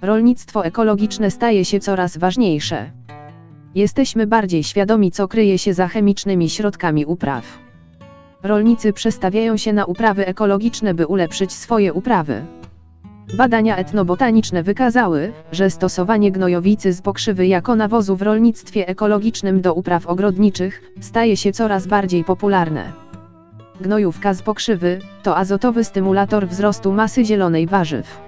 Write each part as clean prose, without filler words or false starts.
Rolnictwo ekologiczne staje się coraz ważniejsze. Jesteśmy bardziej świadomi, co kryje się za chemicznymi środkami upraw. Rolnicy przestawiają się na uprawy ekologiczne, by ulepszyć swoje uprawy. Badania etnobotaniczne wykazały, że stosowanie gnojowicy z pokrzywy jako nawozu w rolnictwie ekologicznym do upraw ogrodniczych staje się coraz bardziej popularne. Gnojówka z pokrzywy to azotowy stymulator wzrostu masy zielonej warzyw.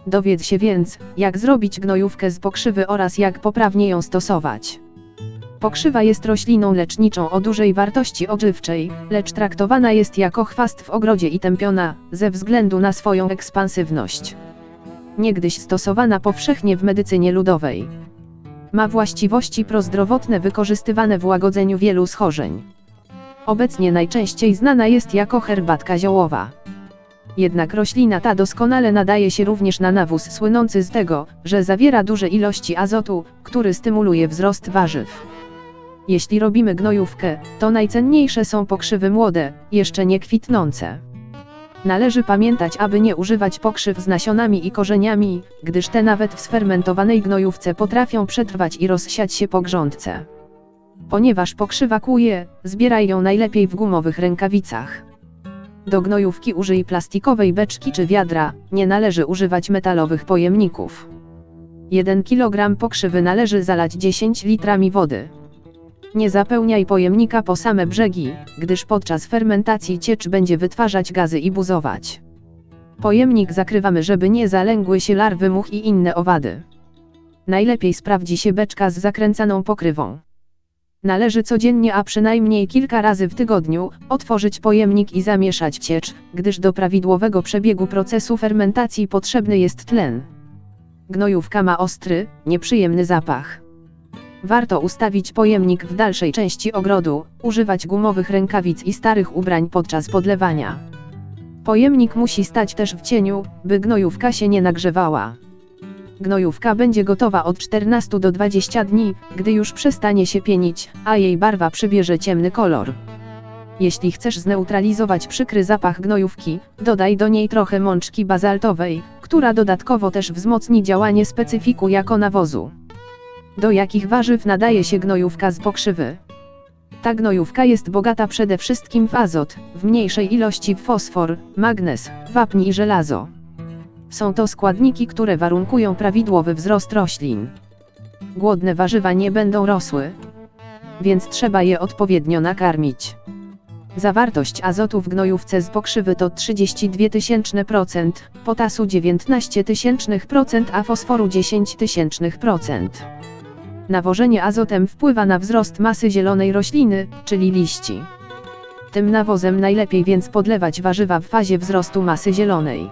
Dowiedz się więc, jak zrobić gnojówkę z pokrzywy oraz jak poprawnie ją stosować. Pokrzywa jest rośliną leczniczą o dużej wartości odżywczej, lecz traktowana jest jako chwast w ogrodzie i tępiona, ze względu na swoją ekspansywność. Niegdyś stosowana powszechnie w medycynie ludowej. Ma właściwości prozdrowotne wykorzystywane w łagodzeniu wielu schorzeń. Obecnie najczęściej znana jest jako herbatka ziołowa. Jednak roślina ta doskonale nadaje się również na nawóz słynący z tego, że zawiera duże ilości azotu, który stymuluje wzrost warzyw. Jeśli robimy gnojówkę, to najcenniejsze są pokrzywy młode, jeszcze nie kwitnące. Należy pamiętać, aby nie używać pokrzyw z nasionami i korzeniami, gdyż te nawet w sfermentowanej gnojówce potrafią przetrwać i rozsiać się po grządce. Ponieważ pokrzywa kłuje, zbieraj ją najlepiej w gumowych rękawicach. Do gnojówki użyj plastikowej beczki czy wiadra, nie należy używać metalowych pojemników. 1 kg pokrzywy należy zalać 10 litrami wody. Nie zapełniaj pojemnika po same brzegi, gdyż podczas fermentacji ciecz będzie wytwarzać gazy i buzować. Pojemnik zakrywamy, żeby nie zalęgły się larwy much i inne owady. Najlepiej sprawdzi się beczka z zakręcaną pokrywą. Należy codziennie, a przynajmniej kilka razy w tygodniu, otworzyć pojemnik i zamieszać ciecz, gdyż do prawidłowego przebiegu procesu fermentacji potrzebny jest tlen. Gnojówka ma ostry, nieprzyjemny zapach. Warto ustawić pojemnik w dalszej części ogrodu, używać gumowych rękawic i starych ubrań podczas podlewania. Pojemnik musi stać też w cieniu, by gnojówka się nie nagrzewała. Gnojówka będzie gotowa od 14 do 20 dni, gdy już przestanie się pienić, a jej barwa przybierze ciemny kolor. Jeśli chcesz zneutralizować przykry zapach gnojówki, dodaj do niej trochę mączki bazaltowej, która dodatkowo też wzmocni działanie specyfiku jako nawozu. Do jakich warzyw nadaje się gnojówka z pokrzywy? Ta gnojówka jest bogata przede wszystkim w azot, w mniejszej ilości w fosfor, magnez, wapń i żelazo. Są to składniki, które warunkują prawidłowy wzrost roślin. Głodne warzywa nie będą rosły, więc trzeba je odpowiednio nakarmić. Zawartość azotu w gnojówce z pokrzywy to 32%, potasu 19%, a fosforu 10%. Nawożenie azotem wpływa na wzrost masy zielonej rośliny, czyli liści. Tym nawozem najlepiej więc podlewać warzywa w fazie wzrostu masy zielonej.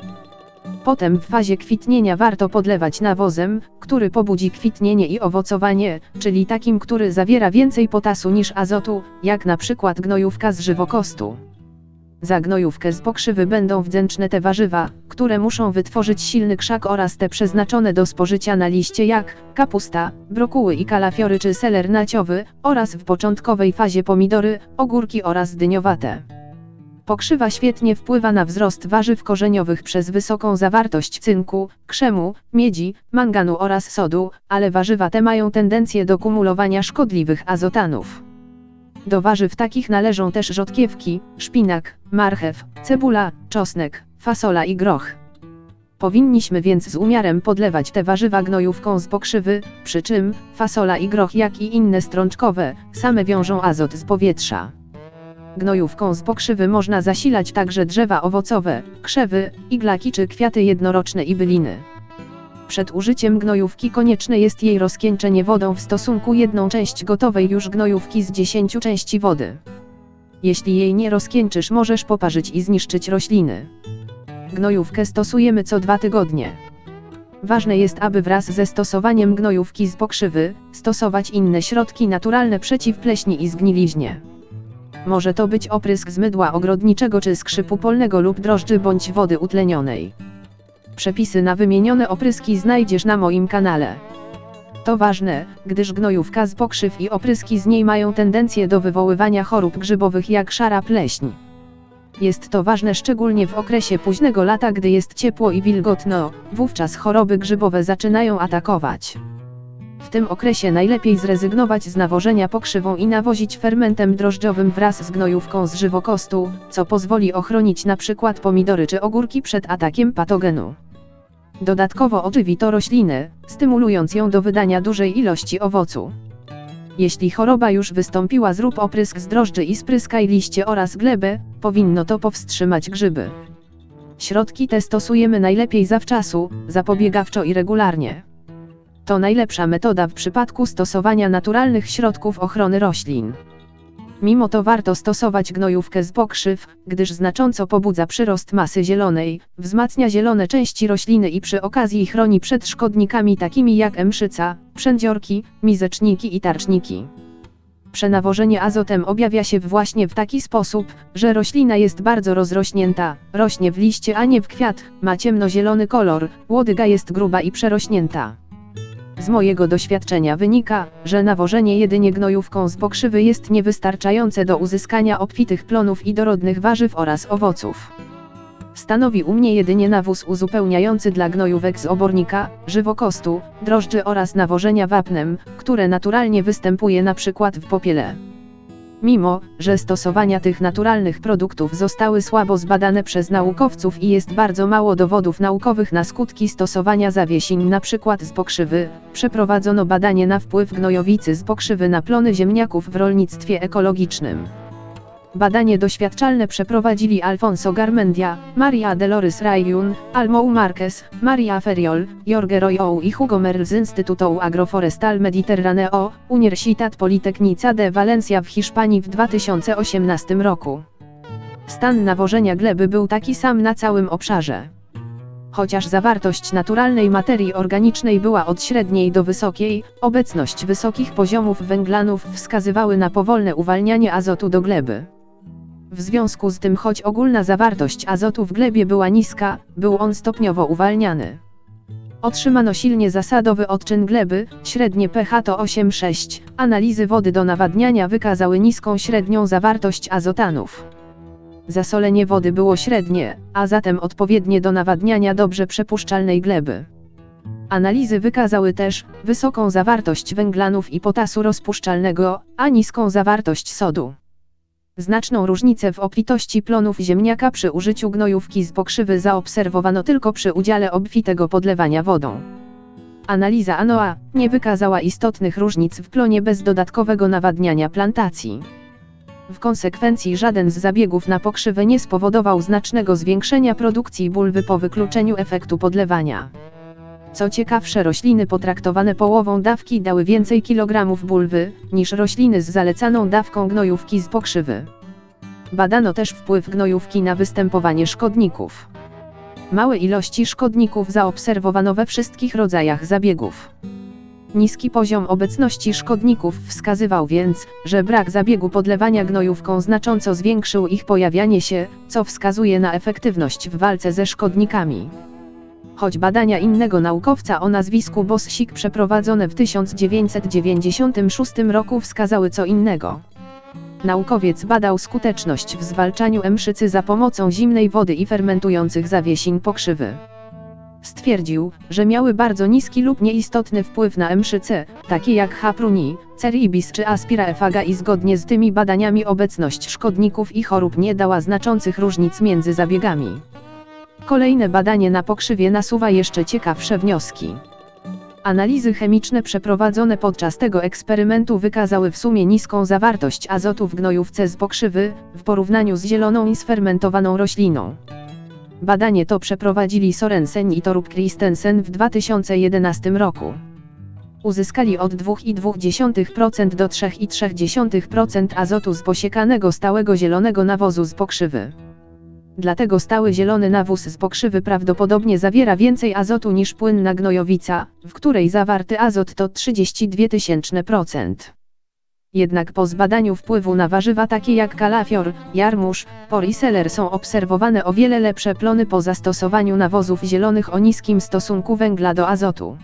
Potem w fazie kwitnienia warto podlewać nawozem, który pobudzi kwitnienie i owocowanie, czyli takim, który zawiera więcej potasu niż azotu, jak na przykład gnojówka z żywokostu. Za gnojówkę z pokrzywy będą wdzięczne te warzywa, które muszą wytworzyć silny krzak, oraz te przeznaczone do spożycia na liście jak kapusta, brokuły i kalafiory czy seler naciowy, oraz w początkowej fazie pomidory, ogórki oraz dyniowate. Pokrzywa świetnie wpływa na wzrost warzyw korzeniowych przez wysoką zawartość cynku, krzemu, miedzi, manganu oraz sodu, ale warzywa te mają tendencję do kumulowania szkodliwych azotanów. Do warzyw takich należą też rzodkiewki, szpinak, marchew, cebula, czosnek, fasola i groch. Powinniśmy więc z umiarem podlewać te warzywa gnojówką z pokrzywy, przy czym fasola i groch, jak i inne strączkowe, same wiążą azot z powietrza. Gnojówką z pokrzywy można zasilać także drzewa owocowe, krzewy, iglaki czy kwiaty jednoroczne i byliny. Przed użyciem gnojówki konieczne jest jej rozcieńczenie wodą w stosunku 1 część gotowej już gnojówki z 10 części wody. Jeśli jej nie rozcieńczysz, możesz poparzyć i zniszczyć rośliny. Gnojówkę stosujemy co 2 tygodnie. Ważne jest, aby wraz ze stosowaniem gnojówki z pokrzywy stosować inne środki naturalne przeciw pleśni i zgniliźnie. Może to być oprysk z mydła ogrodniczego czy skrzypu polnego lub drożdży bądź wody utlenionej. Przepisy na wymienione opryski znajdziesz na moim kanale. To ważne, gdyż gnojówka z pokrzyw i opryski z niej mają tendencję do wywoływania chorób grzybowych jak szara pleśń. Jest to ważne szczególnie w okresie późnego lata, gdy jest ciepło i wilgotno, wówczas choroby grzybowe zaczynają atakować. W tym okresie najlepiej zrezygnować z nawożenia pokrzywą i nawozić fermentem drożdżowym wraz z gnojówką z żywokostu, co pozwoli ochronić np. pomidory czy ogórki przed atakiem patogenu. Dodatkowo ożywi to roślinę, stymulując ją do wydania dużej ilości owocu. Jeśli choroba już wystąpiła, zrób oprysk z drożdży i spryskaj liście oraz glebę, powinno to powstrzymać grzyby. Środki te stosujemy najlepiej zawczasu, zapobiegawczo i regularnie. To najlepsza metoda w przypadku stosowania naturalnych środków ochrony roślin. Mimo to warto stosować gnojówkę z pokrzyw, gdyż znacząco pobudza przyrost masy zielonej, wzmacnia zielone części rośliny i przy okazji chroni przed szkodnikami takimi jak mszyca, przędziorki, mizeczniki i tarczniki. Przenawożenie azotem objawia się właśnie w taki sposób, że roślina jest bardzo rozrośnięta, rośnie w liście, a nie w kwiat, ma ciemnozielony kolor, łodyga jest gruba i przerośnięta. Z mojego doświadczenia wynika, że nawożenie jedynie gnojówką z pokrzywy jest niewystarczające do uzyskania obfitych plonów i dorodnych warzyw oraz owoców. Stanowi u mnie jedynie nawóz uzupełniający dla gnojówek z obornika, żywokostu, drożdży oraz nawożenia wapnem, które naturalnie występuje np. w popiele. Mimo, że stosowania tych naturalnych produktów zostały słabo zbadane przez naukowców i jest bardzo mało dowodów naukowych na skutki stosowania zawiesiń np. z pokrzywy, przeprowadzono badanie na wpływ gnojowicy z pokrzywy na plony ziemniaków w rolnictwie ekologicznym. Badanie doświadczalne przeprowadzili Alfonso Garmendia, Maria Dolores Rayun, Almou Marquez, Maria Ferriol, Jorge Royo i Hugo Merl z Instytutu Agroforestal Mediterraneo, Universitat Politecnica de Valencia w Hiszpanii w 2018 roku. Stan nawożenia gleby był taki sam na całym obszarze. Chociaż zawartość naturalnej materii organicznej była od średniej do wysokiej, obecność wysokich poziomów węglanów wskazywały na powolne uwalnianie azotu do gleby. W związku z tym, choć ogólna zawartość azotu w glebie była niska, był on stopniowo uwalniany. Otrzymano silnie zasadowy odczyn gleby, średnie pH to 8,6, analizy wody do nawadniania wykazały niską średnią zawartość azotanów. Zasolenie wody było średnie, a zatem odpowiednie do nawadniania dobrze przepuszczalnej gleby. Analizy wykazały też wysoką zawartość węglanów i potasu rozpuszczalnego, a niską zawartość sodu. Znaczną różnicę w obfitości plonów ziemniaka przy użyciu gnojówki z pokrzywy zaobserwowano tylko przy udziale obfitego podlewania wodą. Analiza ANOA nie wykazała istotnych różnic w plonie bez dodatkowego nawadniania plantacji. W konsekwencji żaden z zabiegów na pokrzywę nie spowodował znacznego zwiększenia produkcji bulwy po wykluczeniu efektu podlewania. Co ciekawsze, rośliny potraktowane połową dawki dały więcej kilogramów bulwy, niż rośliny z zalecaną dawką gnojówki z pokrzywy. Badano też wpływ gnojówki na występowanie szkodników. Małe ilości szkodników zaobserwowano we wszystkich rodzajach zabiegów. Niski poziom obecności szkodników wskazywał więc, że brak zabiegu podlewania gnojówką znacząco zwiększył ich pojawianie się, co wskazuje na efektywność w walce ze szkodnikami. Choć badania innego naukowca o nazwisku Bossik przeprowadzone w 1996 roku wskazały co innego. Naukowiec badał skuteczność w zwalczaniu mszycy za pomocą zimnej wody i fermentujących zawiesiń pokrzywy. Stwierdził, że miały bardzo niski lub nieistotny wpływ na mszyce, takie jak H. pruni, Ceribis czy Aspira efaga, i zgodnie z tymi badaniami obecność szkodników i chorób nie dała znaczących różnic między zabiegami. Kolejne badanie na pokrzywie nasuwa jeszcze ciekawsze wnioski. Analizy chemiczne przeprowadzone podczas tego eksperymentu wykazały w sumie niską zawartość azotu w gnojówce z pokrzywy, w porównaniu z zieloną i sfermentowaną rośliną. Badanie to przeprowadzili Sorensen i Torup Christensen w 2011 roku. Uzyskali od 2,2% do 3,3% azotu z posiekanego stałego zielonego nawozu z pokrzywy. Dlatego stały zielony nawóz z pokrzywy prawdopodobnie zawiera więcej azotu niż płynna gnojowica, w której zawarty azot to 32%. Jednak po zbadaniu wpływu na warzywa takie jak kalafior, jarmuż, por i seler są obserwowane o wiele lepsze plony po zastosowaniu nawozów zielonych o niskim stosunku węgla do azotu.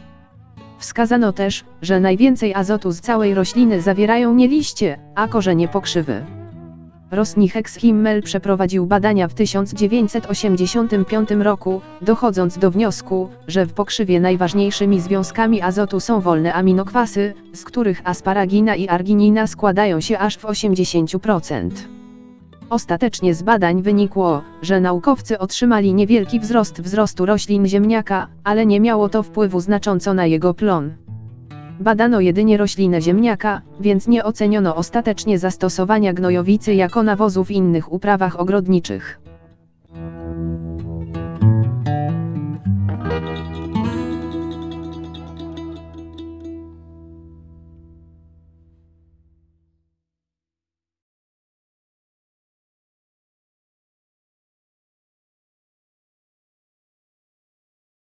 Wskazano też, że najwięcej azotu z całej rośliny zawierają nie liście, a korzenie pokrzywy. Rosny-Hex-Himmel przeprowadził badania w 1985 roku, dochodząc do wniosku, że w pokrzywie najważniejszymi związkami azotu są wolne aminokwasy, z których asparagina i arginina składają się aż w 80%. Ostatecznie z badań wynikło, że naukowcy otrzymali niewielki wzrostu roślin ziemniaka, ale nie miało to wpływu znacząco na jego plon. Badano jedynie roślinę ziemniaka, więc nie oceniono ostatecznie zastosowania gnojowicy jako nawozu w innych uprawach ogrodniczych.